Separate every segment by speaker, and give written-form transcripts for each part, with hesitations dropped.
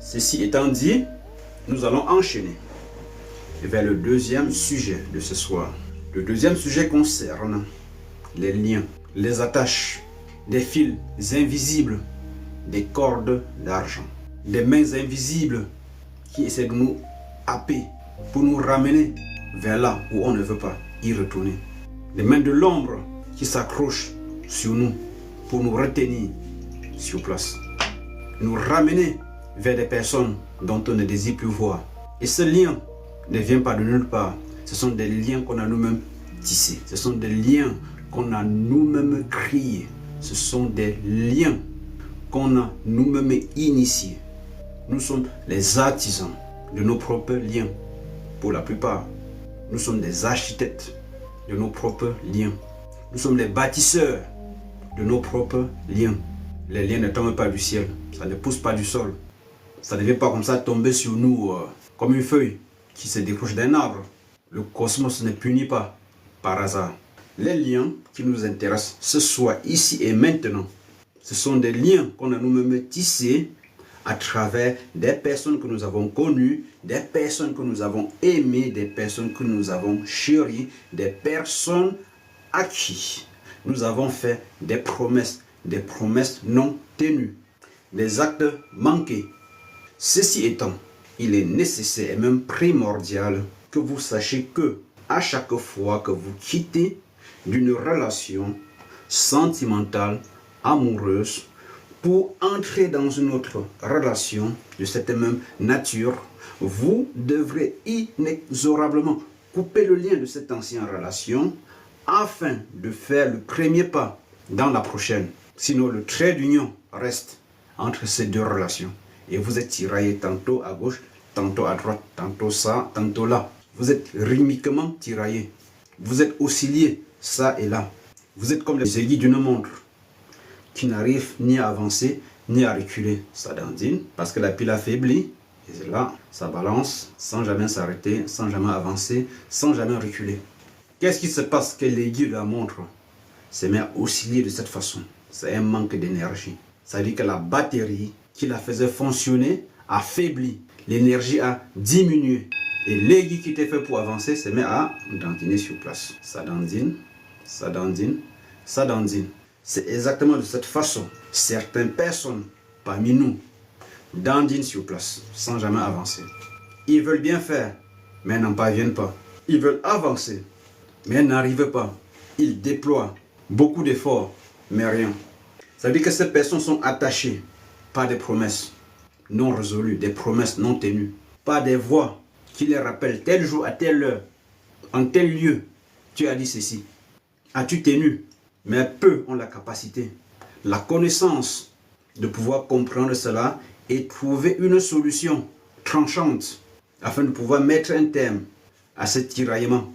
Speaker 1: Ceci étant dit, nous allons enchaîner vers le deuxième sujet de ce soir. Le deuxième sujet concerne les liens, les attaches, des fils invisibles, des cordes d'argent, des mains invisibles qui essaient de nous happer pour nous ramener vers là où on ne veut pas y retourner. Des mains de l'ombre qui s'accrochent sur nous pour nous retenir sur place. Nous ramener vers des personnes dont on ne désire plus voir. Et ce lien ne vient pas de nulle part. Ce sont des liens qu'on a nous-mêmes tissés. Ce sont des liens qu'on a nous-mêmes créés. Ce sont des liens qu'on a nous-mêmes initiés. Nous sommes les artisans de nos propres liens. Pour la plupart, nous sommes des architectes de nos propres liens. Nous sommes les bâtisseurs de nos propres liens. Les liens ne tombent pas du ciel. Ça ne pousse pas du sol. Ça ne vient pas comme ça tomber sur nous comme une feuille qui se décroche d'un arbre. Le cosmos ne punit pas par hasard. Les liens qui nous intéressent ce soir, ici et maintenant, ce sont des liens qu'on a nous-mêmes tissés à travers des personnes que nous avons connues, des personnes que nous avons aimées, des personnes que nous avons chéries, des personnes à qui nous avons fait des promesses non tenues, des actes manqués. Ceci étant, il est nécessaire et même primordial que vous sachiez que à chaque fois que vous quittez d'une relation sentimentale, amoureuse, pour entrer dans une autre relation de cette même nature, vous devrez inexorablement couper le lien de cette ancienne relation afin de faire le premier pas dans la prochaine. Sinon, le trait d'union reste entre ces deux relations. Et vous êtes tiraillé tantôt à gauche, tantôt à droite, tantôt ça, tantôt là. Vous êtes rythmiquement tiraillé. Vous êtes oscillé ça et là. Vous êtes comme les aiguilles d'une montre qui n'arrivent ni à avancer ni à reculer. Ça dandine parce que la pile affaiblit. Et là, ça balance sans jamais s'arrêter, sans jamais avancer, sans jamais reculer. Qu'est-ce qui se passe que l'aiguille de la montre se met à osciller de cette façon? C'est un manque d'énergie. Ça veut dire que la batterie qui la faisait fonctionner a faibli. L'énergie a diminué. Et l'aiguille qui était fait pour avancer se met à dandiner sur place. Ça dandine, ça dandine, ça dandine. C'est exactement de cette façon. Certaines personnes parmi nous dandinent sur place sans jamais avancer. Ils veulent bien faire, mais n'en parviennent pas. Ils veulent avancer, mais n'arrivent pas. Ils déploient beaucoup d'efforts, mais rien. Ça veut dire que ces personnes sont attachées par des promesses non résolues, des promesses non tenues, par des voix qui les rappellent tel jour à telle heure, en tel lieu, tu as dit ceci. As-tu tenu? Mais peu ont la capacité, la connaissance de pouvoir comprendre cela et trouver une solution tranchante afin de pouvoir mettre un terme à ce tiraillement.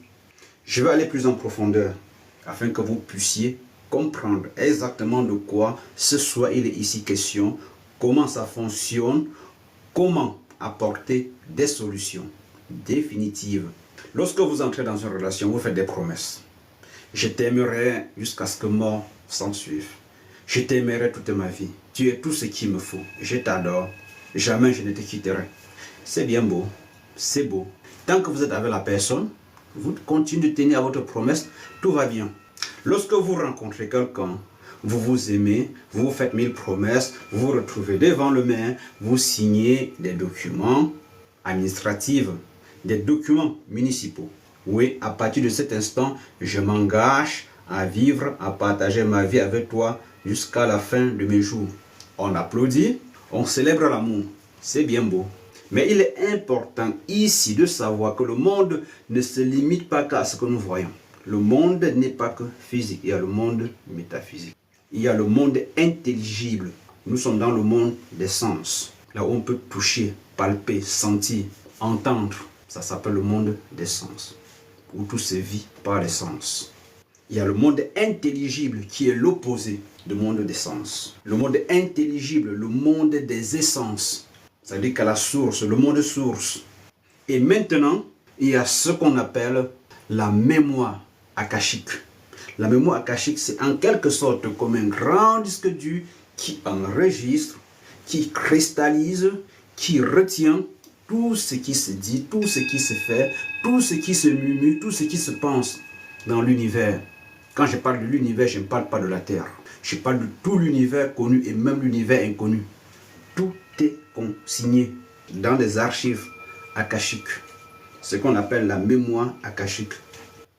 Speaker 1: Je vais aller plus en profondeur afin que vous puissiez comprendre exactement de quoi ce soir il est ici question, comment ça fonctionne, comment apporter des solutions définitives. Lorsque vous entrez dans une relation, vous faites des promesses. Je t'aimerai jusqu'à ce que mort s'en suive. Je t'aimerai toute ma vie. Tu es tout ce qu'il me faut. Je t'adore. Jamais je ne te quitterai. C'est bien beau. C'est beau. Tant que vous êtes avec la personne, vous continuez de tenir à votre promesse, tout va bien. Lorsque vous rencontrez quelqu'un, vous vous aimez, vous vous faites 1000 promesses, vous vous retrouvez devant le maire, vous signez des documents administratifs, des documents municipaux. Oui, à partir de cet instant, je m'engage à vivre, à partager ma vie avec toi jusqu'à la fin de mes jours. On applaudit, on célèbre l'amour. C'est bien beau. Mais il est important ici de savoir que le monde ne se limite pas qu'à ce que nous voyons. Le monde n'est pas que physique, il y a le monde métaphysique. Il y a le monde intelligible. Nous sommes dans le monde des sens. Là où on peut toucher, palper, sentir, entendre. Ça s'appelle le monde des sens. Où tout se vit par les sens. Il y a le monde intelligible qui est l'opposé du monde des sens. Le monde intelligible, le monde des essences. Ça veut dire qu'à la source, le monde source. Et maintenant, il y a ce qu'on appelle la mémoire akashique. La mémoire akashique, c'est en quelque sorte comme un grand disque dur qui enregistre, qui cristallise, qui retient tout ce qui se dit, tout ce qui se fait, tout ce qui se murmure, tout ce qui se pense dans l'univers. Quand je parle de l'univers, je ne parle pas de la Terre. Je parle de tout l'univers connu et même l'univers inconnu. Tout est consigné dans les archives akashiques, ce qu'on appelle la mémoire akashique,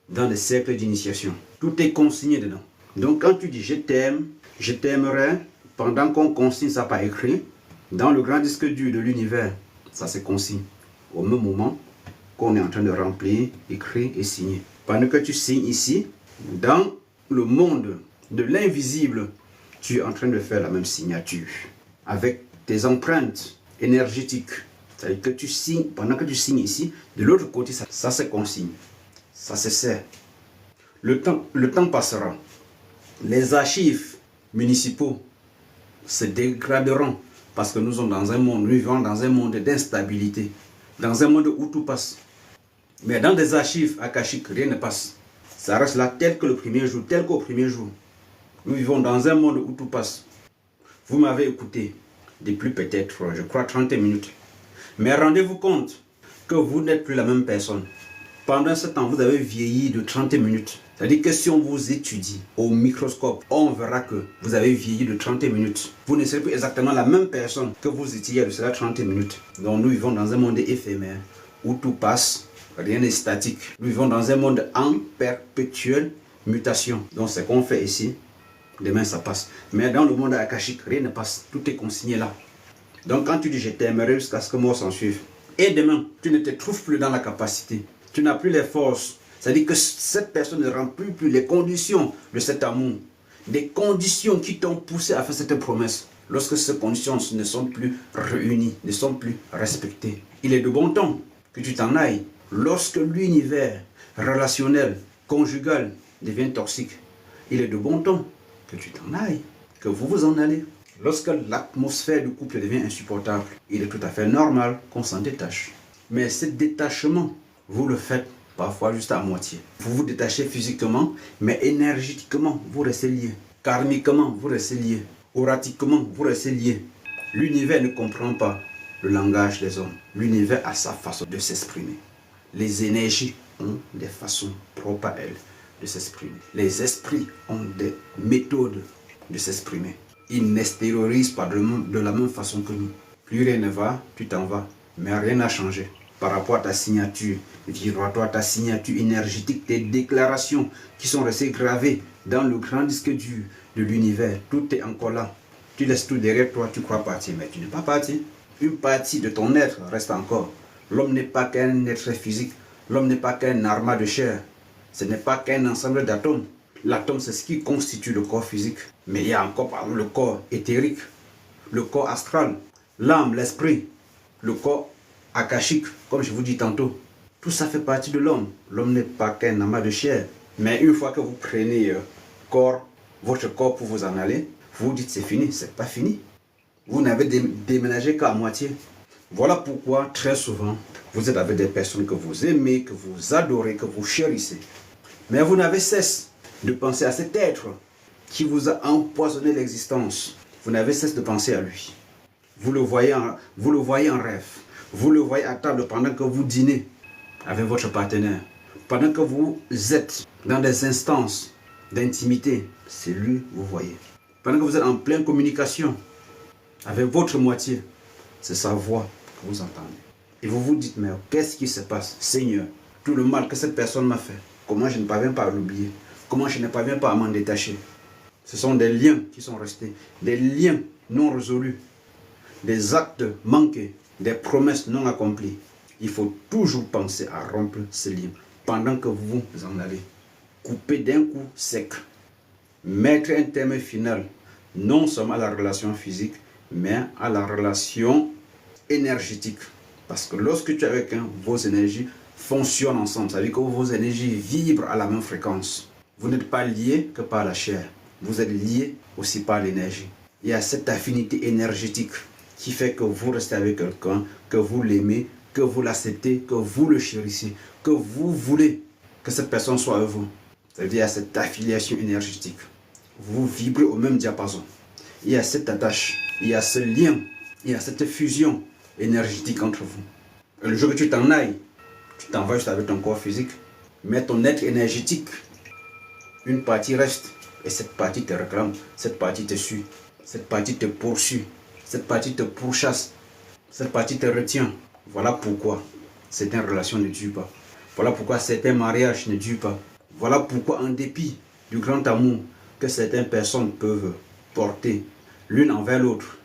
Speaker 1: dans les cercles d'initiation. Tout est consigné dedans. Donc quand tu dis je t'aime, je t'aimerai, pendant qu'on consigne ça par écrit, dans le grand disque dur de l'univers, ça se consigne au même moment qu'on est en train de remplir, écrire et signer. Pendant que tu signes ici, dans le monde de l'invisible, tu es en train de faire la même signature avec tes empreintes énergétiques. C'est-à-dire que tu signes, pendant que tu signes ici, de l'autre côté, ça se consigne, ça se sert. Le temps passera. Les archives municipaux se dégraderont parce que nous sommes dans un monde, nous vivons dans un monde d'instabilité, dans un monde où tout passe. Mais dans des archives akashiques, rien ne passe. Ça reste là tel que le premier jour, tel qu'au premier jour. Nous vivons dans un monde où tout passe. Vous m'avez écouté depuis peut-être, je crois, 30 minutes. Mais rendez-vous compte que vous n'êtes plus la même personne. Pendant ce temps, vous avez vieilli de 30 minutes. C'est-à-dire que si on vous étudie au microscope, on verra que vous avez vieilli de 30 minutes. Vous ne serez plus exactement la même personne que vous étiez il y a de cela 30 minutes. Donc nous vivons dans un monde éphémère où tout passe, rien n'est statique. Nous vivons dans un monde en perpétuelle mutation. Donc ce qu'on fait ici, demain ça passe. Mais dans le monde akashique, rien ne passe. Tout est consigné là. Donc quand tu dis je t'aimerai jusqu'à ce que moi s'en suive, et demain, tu ne te trouves plus dans la capacité. Tu n'as plus les forces. C'est-à-dire que cette personne ne remplit plus les conditions de cet amour. Des conditions qui t'ont poussé à faire cette promesse. Lorsque ces conditions ne sont plus réunies, ne sont plus respectées, il est de bon temps que tu t'en ailles. Lorsque l'univers relationnel, conjugal devient toxique, il est de bon temps que tu t'en ailles, que vous vous en allez. Lorsque l'atmosphère du couple devient insupportable, il est tout à fait normal qu'on s'en détache. Mais ce détachement, vous le faites parfois juste à moitié. Vous vous détachez physiquement, mais énergétiquement, vous restez liés. Karmiquement, vous restez liés. Auratiquement, vous restez liés. L'univers ne comprend pas le langage des hommes. L'univers a sa façon de s'exprimer. Les énergies ont des façons propres à elles de s'exprimer. Les esprits ont des méthodes de s'exprimer. Ils n'extériorisent pas de la même façon que nous. Plus rien ne va, tu t'en vas. Mais rien n'a changé. Par rapport à ta signature vibratoire, ta signature énergétique, tes déclarations qui sont restées gravées dans le grand disque dur de l'univers, tout est encore là. Tu laisses tout derrière toi, tu crois partir, mais tu n'es pas parti. Une partie de ton être reste encore. L'homme n'est pas qu'un être physique, l'homme n'est pas qu'un amas de chair, ce n'est pas qu'un ensemble d'atomes. L'atome, c'est ce qui constitue le corps physique. Mais il y a encore par exemple, le corps éthérique, le corps astral, l'âme, l'esprit, le corps akashique, comme je vous dis tantôt. Tout ça fait partie de l'homme. L'homme n'est pas qu'un amas de chair. Mais une fois que vous prenez votre corps pour vous en aller, vous vous dites c'est fini. C'est pas fini. Vous n'avez déménagé qu'à moitié. Voilà pourquoi très souvent, vous êtes avec des personnes que vous aimez, que vous adorez, que vous chérissez. Mais vous n'avez cesse de penser à cet être qui vous a empoisonné l'existence. Vous n'avez cesse de penser à lui. Vous le voyez en rêve. Vous le voyez à table pendant que vous dînez avec votre partenaire. Pendant que vous êtes dans des instances d'intimité, c'est lui que vous voyez. Pendant que vous êtes en pleine communication avec votre moitié, c'est sa voix que vous entendez. Et vous vous dites, mais qu'est-ce qui se passe? Seigneur, tout le mal que cette personne m'a fait, comment je ne parviens pas à l'oublier? Comment je ne parviens pas à m'en détacher? Ce sont des liens qui sont restés, des liens non résolus, des actes manqués, des promesses non accomplies. Il faut toujours penser à rompre ces liens pendant que vous en allez. Couper d'un coup sec. Mettre un terme final, non seulement à la relation physique, mais à la relation énergétique. Parce que lorsque tu es avec vos énergies fonctionnent ensemble. Ça veut dire que vos énergies vibrent à la même fréquence. Vous n'êtes pas liés que par la chair. Vous êtes liés aussi par l'énergie. Il y a cette affinité énergétique qui fait que vous restez avec quelqu'un, que vous l'aimez, que vous l'acceptez, que vous le chérissez, que vous voulez que cette personne soit avec vous. C'est-à-dire qu'il y a cette affiliation énergétique. Vous vibrez au même diapason. Il y a cette attache, il y a ce lien, il y a cette fusion énergétique entre vous. Et le jour que tu t'en ailles, tu t'en vas juste avec ton corps physique, mais ton être énergétique, une partie reste. Et cette partie te réclame, cette partie te suit, cette partie te poursuit, cette partie te pourchasse, cette partie te retient. Voilà pourquoi certaines relations ne durent pas. Voilà pourquoi certains mariages ne durent pas. Voilà pourquoi, en dépit du grand amour que certaines personnes peuvent porter l'une envers l'autre,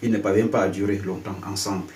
Speaker 1: ils ne parviennent pas à durer longtemps ensemble.